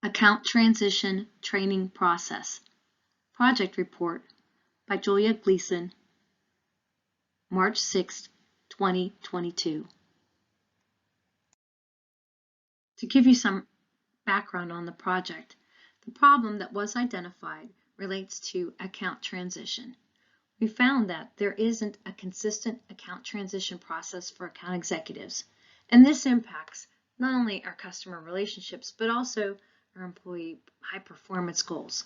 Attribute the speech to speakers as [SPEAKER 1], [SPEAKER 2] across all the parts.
[SPEAKER 1] Account Transition Training Process. Project Report by Julia Gleason, March 6, 2022. To give you some background on the project, the problem that was identified relates to account transition. We found that there isn't a consistent account transition process for account executives, and this impacts not only our customer relationships, but also our employee high performance goals.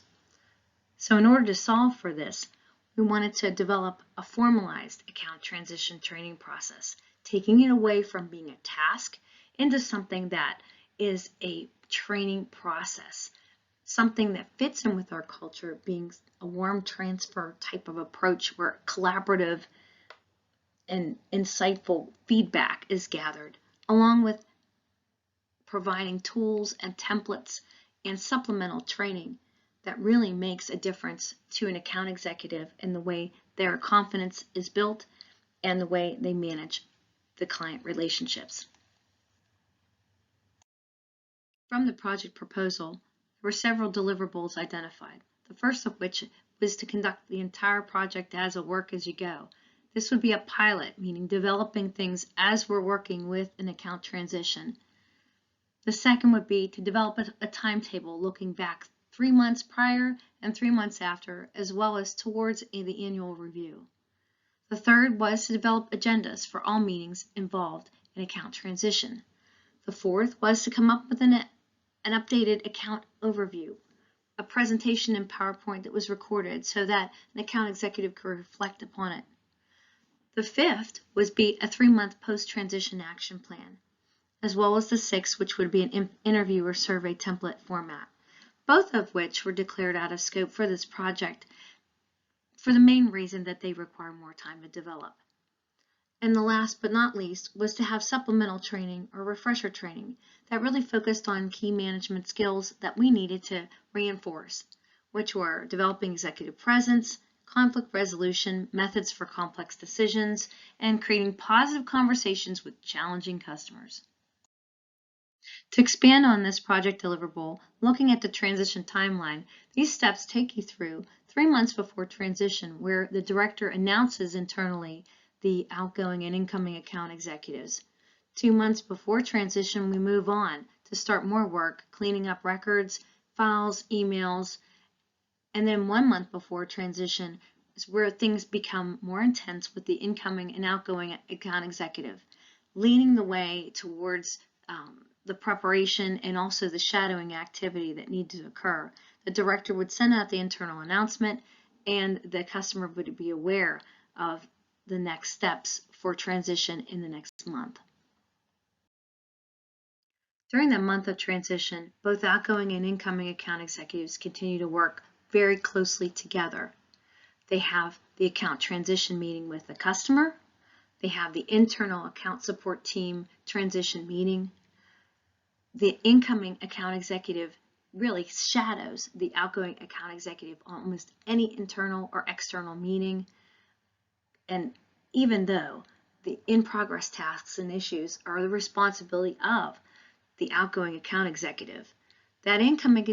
[SPEAKER 1] So in order to solve for this, we wanted to develop a formalized account transition training process, taking it away from being a task into something that is a training process, something that fits in with our culture, being a warm transfer type of approach where collaborative and insightful feedback is gathered, along with providing tools and templates and supplemental training that really makes a difference to an account executive in the way their confidence is built and the way they manage the client relationships. From the project proposal, there were several deliverables identified, the first of which was to conduct the entire project as a work-as-you-go. This would be a pilot, meaning developing things as we're working with an account transition. The second would be to develop a timetable looking back 3 months prior and 3 months after, as well as towards the annual review. The third was to develop agendas for all meetings involved in account transition. The fourth was to come up with an updated account overview, a presentation in PowerPoint that was recorded so that an account executive could reflect upon it. The fifth was be a 3-month post-transition action plan, as well as the sixth, which would be an interview or survey template format, both of which were declared out of scope for this project for the main reason that they require more time to develop. And the last but not least was to have supplemental training or refresher training that really focused on key management skills that we needed to reinforce, which were developing executive presence, conflict resolution, methods for complex decisions, and creating positive conversations with challenging customers. To expand on this project deliverable, looking at the transition timeline, these steps take you through 3 months before transition, where the director announces internally the outgoing and incoming account executives. 2 months before transition, we move on to start more work, cleaning up records, files, emails, and then 1 month before transition is where things become more intense with the incoming and outgoing account executive, leading the way towards the preparation and also the shadowing activity that needs to occur. The director would send out the internal announcement and the customer would be aware of the next steps for transition in the next month. During the month of transition, both outgoing and incoming account executives continue to work very closely together. They have the account transition meeting with the customer. They have the internal account support team transition meeting. The incoming account executive really shadows the outgoing account executive on almost any internal or external meeting. And even though the in-progress tasks and issues are the responsibility of the outgoing account executive, that incoming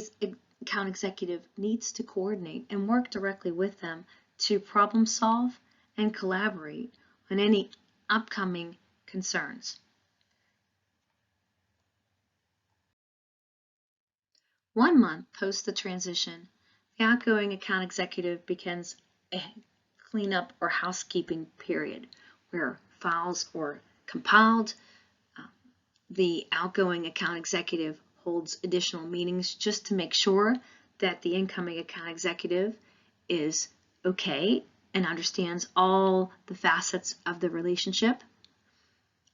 [SPEAKER 1] account executive needs to coordinate and work directly with them to problem solve and collaborate on any upcoming concerns. 1 month post the transition, the outgoing account executive begins a cleanup or housekeeping period where files are compiled. The outgoing account executive holds additional meetings just to make sure that the incoming account executive is okay and understands all the facets of the relationship.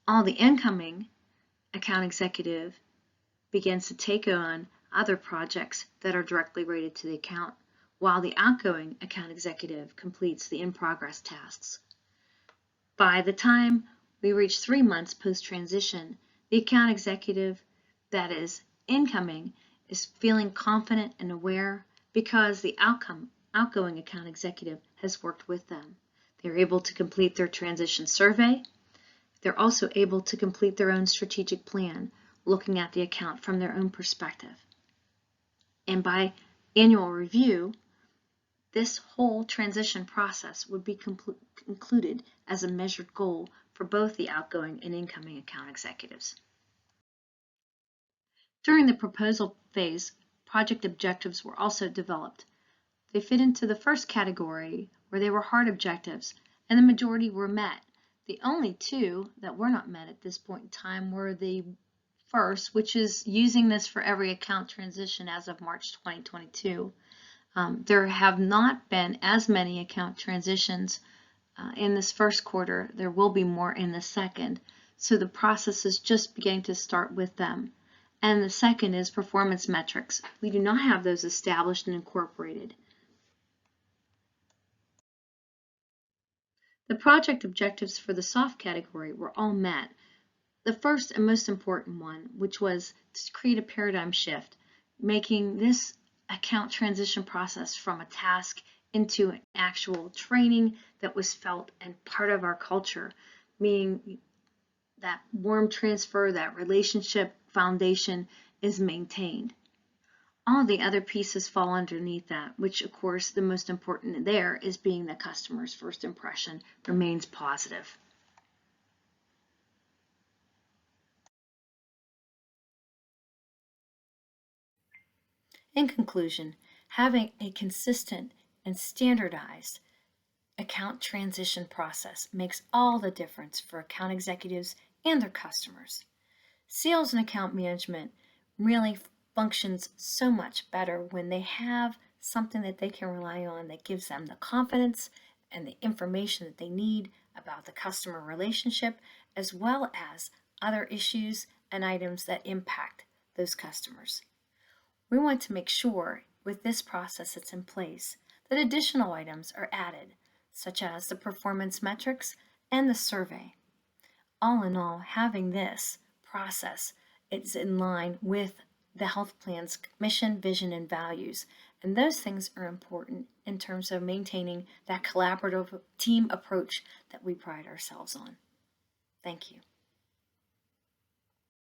[SPEAKER 1] All the incoming account executive begins to take on other projects that are directly related to the account, while the outgoing account executive completes the in-progress tasks. By the time we reach 3 months post-transition, the account executive that is incoming is feeling confident and aware because the outgoing account executive has worked with them. They're able to complete their transition survey. They're also able to complete their own strategic plan, looking at the account from their own perspective. And by annual review, this whole transition process would be included as a measured goal for both the outgoing and incoming account executives. During the proposal phase, project objectives were also developed. They fit into the first category, where they were hard objectives, and the majority were met. The only two that were not met at this point in time were the first, which is using this for every account transition as of March 2022. There have not been as many account transitions in this first quarter. There will be more in the second. So the process is just beginning to start with them. And the second is performance metrics. We do not have those established and incorporated. The project objectives for the soft category were all met. The first and most important one, which was to create a paradigm shift, making this account transition process from a task into an actual training that was felt and part of our culture, meaning that warm transfer, that relationship foundation is maintained. All the other pieces fall underneath that, which of course the most important there is being the customer's first impression remains positive. In conclusion, having a consistent and standardized account transition process makes all the difference for account executives and their customers. Sales and account management really functions so much better when they have something that they can rely on that gives them the confidence and the information that they need about the customer relationship, as well as other issues and items that impact those customers. We want to make sure with this process that's in place that additional items are added, such as the performance metrics and the survey. All in all, having this process is in line with the health plan's mission, vision, and values. And those things are important in terms of maintaining that collaborative team approach that we pride ourselves on. Thank you.